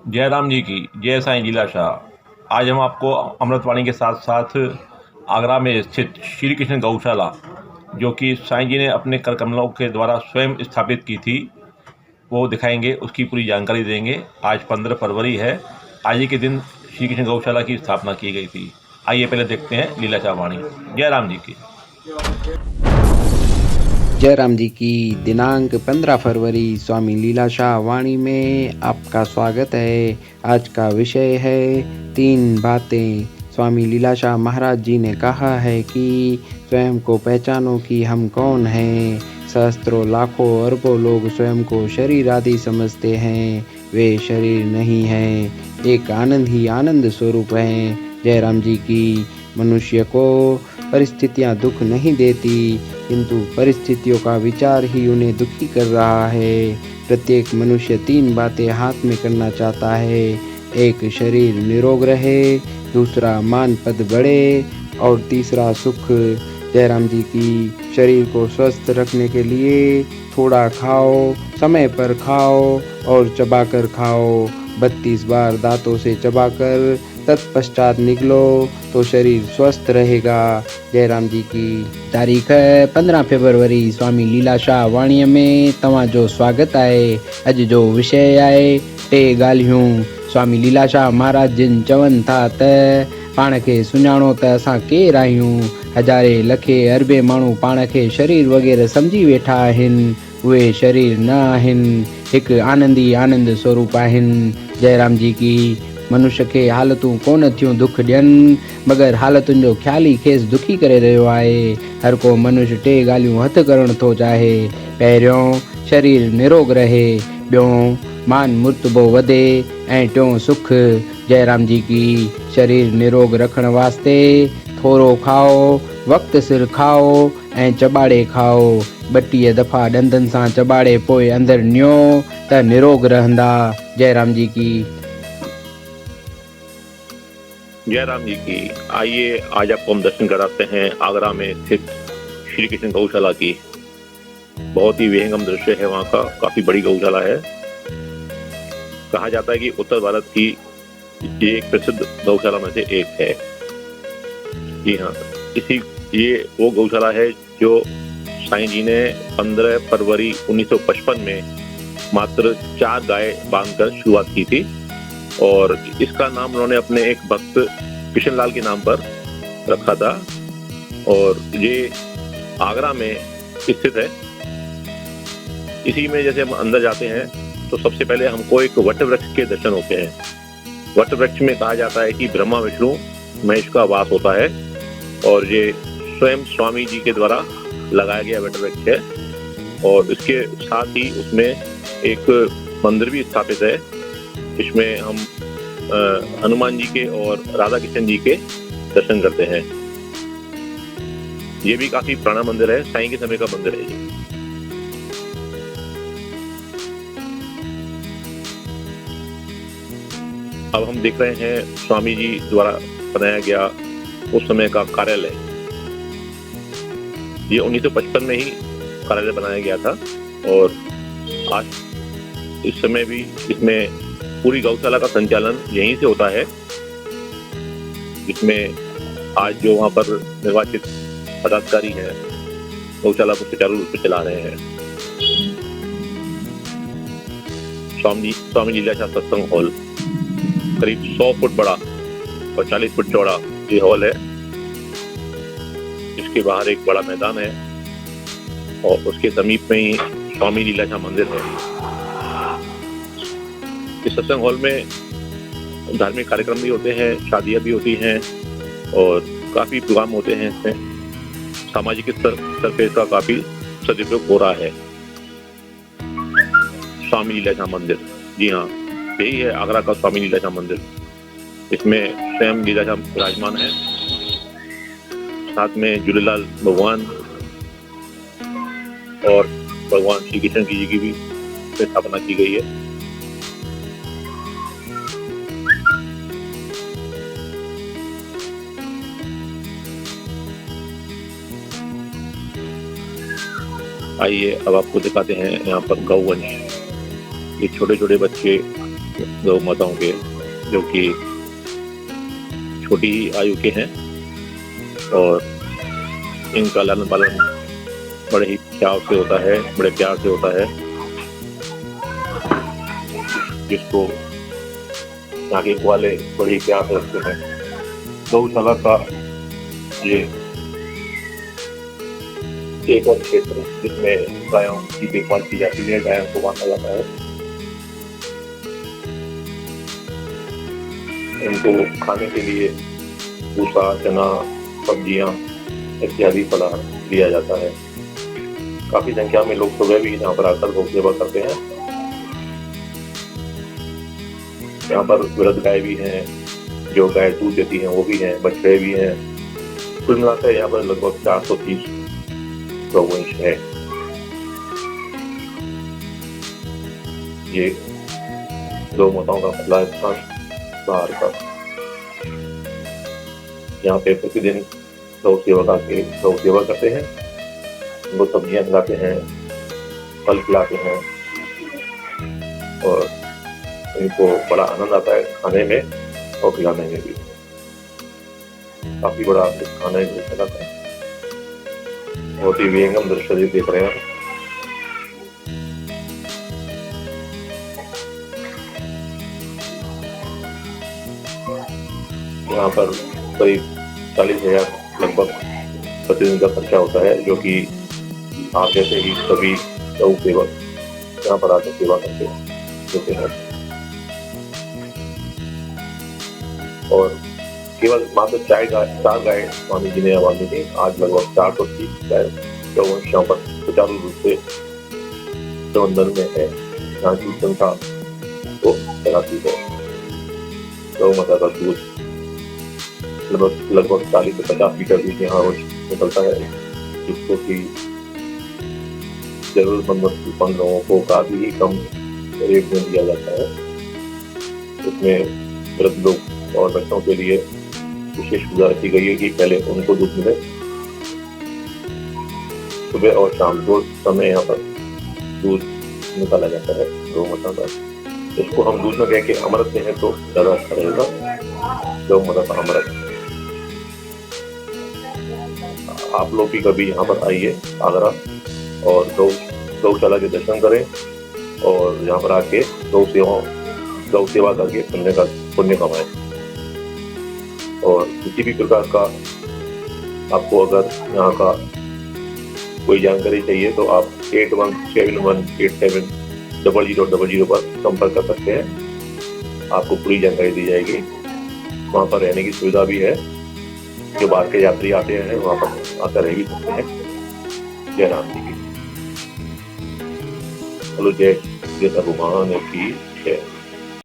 जयराम जी की जय साईं लीलाशाह। आज हम आपको अमृतवाणी के साथ साथ आगरा में स्थित श्री कृष्ण गौशाला, जो कि साईं जी ने अपने कर कमलों के द्वारा स्वयं स्थापित की थी, वो दिखाएंगे, उसकी पूरी जानकारी देंगे। आज 15 फरवरी है। आज ही के दिन श्री कृष्ण गौशाला की स्थापना की गई थी। आइए पहले देखते हैं लीलाशाह वाणी। जयराम जी की। जयराम जी की दिनांक 15 फरवरी स्वामी लीलाशाह वाणी में आपका स्वागत है। आज का विषय है 3 बातें। स्वामी लीलाशाह महाराज जी ने कहा है कि स्वयं को पहचानो कि हम कौन हैं। सहस्त्रों लाखों अरबों लोग स्वयं को शरीर आदि समझते हैं, वे शरीर नहीं हैं, एक आनंद ही आनंद स्वरूप हैं। जयराम जी की मनुष्य को परिस्थितियां दुख नहीं देती, किंतु परिस्थितियों का विचार ही उन्हें दुखी कर रहा है। प्रत्येक मनुष्य 3 बातें हाथ में करना चाहता है। एक, शरीर निरोग रहे, दूसरा मान पद बढ़े और तीसरा सुख। जयराम जी की शरीर को स्वस्थ रखने के लिए थोड़ा खाओ, समय पर खाओ और चबाकर खाओ। 32 बार दांतों से चबाकर तत्पश्चात निकलो तो शरीर स्वस्थ रहेगा। जयराम जी की। तारीख़ 15 फरवरी स्वामी लीलाशाह वाणीअ में तव्हांजो स्वागत आहे। अॼु जो विषय आहे 3 ॻाल्हियूं। स्वामी लीलाशाह महाराज जिन चवनि था त पाण खे सुञाणो त असां केरु आहियूं। हज़ारे लखे अरबे माण्हू पाण खे शरीर वग़ैरह सम्झी वेठा आहिनि, उहे शरीर न आहिनि, हिकु आनंदी आनंद स्वरूप आहिनि। जयराम जी की। मनुष्य खे हालतूं कोन थियूं दुख ॾियनि, मगर हालतुनि जो ख़्याल ई खेसि दुखी करे रहियो आहे। हर को मनुष्य 3 ॻाल्हियूं हथु करणु थो चाहे। पहिरियों, शरीर निरोग रहे, ॿियों, मान मुर्तबो वधे ऐं टियों, सुख। जयराम जी की। शरीर निरोग रखण वास्ते थोरो खाओ, वक़्त सिर खाओ ऐं चॿाड़े खाओ। 32 दफ़ा ॾंदनि सां चॿाड़े पोइ अंदरि नियो त निरोग रहंदा। जयराम जी की। जयराम जी की। आइए आज आपको हम दर्शन कराते हैं आगरा में स्थित श्री कृष्ण गौशाला की। बहुत ही विहंगम दृश्य है वहाँ का। काफी बड़ी गौशाला है। कहा जाता है कि उत्तर भारत की ये एक प्रसिद्ध गौशाला में से एक है। जी हाँ, ये वो गौशाला है जो साईं जी ने 15 फरवरी 1955 में मात्र 4 गाय बांधकर शुरुआत की थी, और इसका नाम उन्होंने अपने एक भक्त किशन लाल के नाम पर रखा था। और ये आगरा में स्थित है। इसी में जैसे हम अंदर जाते हैं तो सबसे पहले हमको एक वट वृक्ष के दर्शन होते हैं। वट वृक्ष में कहा जाता है कि ब्रह्मा विष्णु महेश का वास होता है, और ये स्वयं स्वामी जी के द्वारा लगाया गया वट वृक्ष है। और इसके साथ ही उसमें एक मंदिर भी स्थापित है, इसमें हम हनुमान जी के और राधा कृष्ण जी के दर्शन करते हैं। ये भी काफी पुराना मंदिर है, साईं के समय का मंदिर है ये। अब हम देख रहे हैं स्वामी जी द्वारा बनाया गया उस समय का कार्यालय। ये 1955 में ही कार्यालय बनाया गया था, और आज इस समय भी इसमें पूरी गौशाला का संचालन यहीं से होता है, जिसमें आज जो वहाँ पर निर्वाचित पदाधिकारी हैं गौशाला को सुचारू रूप से चला रहे हैं। स्वामी लीलाशाह सत्संग हॉल करीब 100 फुट बड़ा और 40 फुट चौड़ा ये हॉल है। इसके बाहर एक बड़ा मैदान है, और उसके समीप में ही स्वामी लीलाशाह मंदिर है। इस सत्संग हॉल में धार्मिक कार्यक्रम भी होते हैं, शादियां भी होती हैं, और काफी प्रोग्राम होते हैं। इसमें सामाजिक स्तर पे इसका काफी सदुपयोग हो रहा है। स्वामी लीलाशाह मंदिर, जी हाँ, यही है आगरा का स्वामी लीलाशाह मंदिर। इसमें स्वयं लीलाशाह विराजमान है, साथ में झूलेलाल भगवान और भगवान श्री कृष्ण जी की भी स्थापना की गई है। आइए अब आपको दिखाते हैं यहाँ पर गौवंश। ये छोटे छोटे बच्चे गौ माताओं के, जो कि छोटी ही आयु के हैं और इनका लालन पालन बड़े ही चाव से होता है, बड़े प्यार से होता है, जिसको यहाँ के वाले बड़े ही प्यार से रखते हैं। गौशाला का ये एक और क्षेत्र जिसमें गायों की देखभाल की जाती है, गायों को बांधा जाता है, इनको खाने के लिए भूसा, चना, सब्जियां इत्यादि फलाहार दिया जाता है। काफी संख्या में लोग सुबह भी यहाँ पर आकर गौ सेवा करते हैं। यहाँ पर वृद्ध गाय भी हैं, जो गाय दूध देती हैं वो भी हैं, बछड़े भी हैं। कुल मिलाकर यहाँ पर लगभग 430 गौवंश है। ये गौ माताओं का खुला स्थान बाहर का। यहाँ पे प्रतिदिन गौ सेवक आके गौ सेवा करते हैं, उनको सब्जियां खिलाते हैं, फल खिलाते हैं और इनको बड़ा आनंद आता है खाने में और खिलाने में भी। काफी बड़ा खाना है गौशाला का। बहुत ही विहंगम दृश्य देख रहे हैं। यहाँ पर करीब 40,000 लगभग प्रतिदिन का खर्चा होता है, जो कि आप जैसे ही सभी गौ सेवक यहाँ पर आकर सेवा करते हैं। और केवल मात्र 4 गाय स्वामी जी ने बांधी थी। आज लगभग 430 गाय गौवंश यहाँ पर सुचारू रूप से प्रबंधन में है। यहाँ की जनता को चलाती है। गौ माता का दूध लगभग 40 से 50 लीटर दूध यहाँ रोज निकलता है, जिसको कि जरूरतमंद लोगों को काफी ही कम रेट में दिया जाता है। उसमें वृद्ध लोग और बच्चों के लिए विशेष सुविधा रखी गई है कि पहले उनको दूध मिले। सुबह और शाम 2 समय यहाँ पर दूध निकाला जाता है गौ माता का। इसको हम दूध में कह के अमृत हैं तो ज्यादा अच्छा रहेगा। गौ माता का अमृत। आप लोग भी कभी यहाँ पर आइए आगरा और गौशाला के दर्शन करें और यहाँ पर आके गौ सेवा करके पुण्य कमाएं। और किसी भी प्रकार का आपको अगर यहाँ का कोई जानकारी चाहिए तो आप 8171870000 पर संपर्क कर सकते हैं। आपको पूरी जानकारी दी जाएगी। वहाँ पर रहने की सुविधा भी है। जो बाहर के यात्री आते हैं वहाँ पर आकर रह भी सकते हैं। जय राम जी की। चलो जय सर्वभूमान की जय।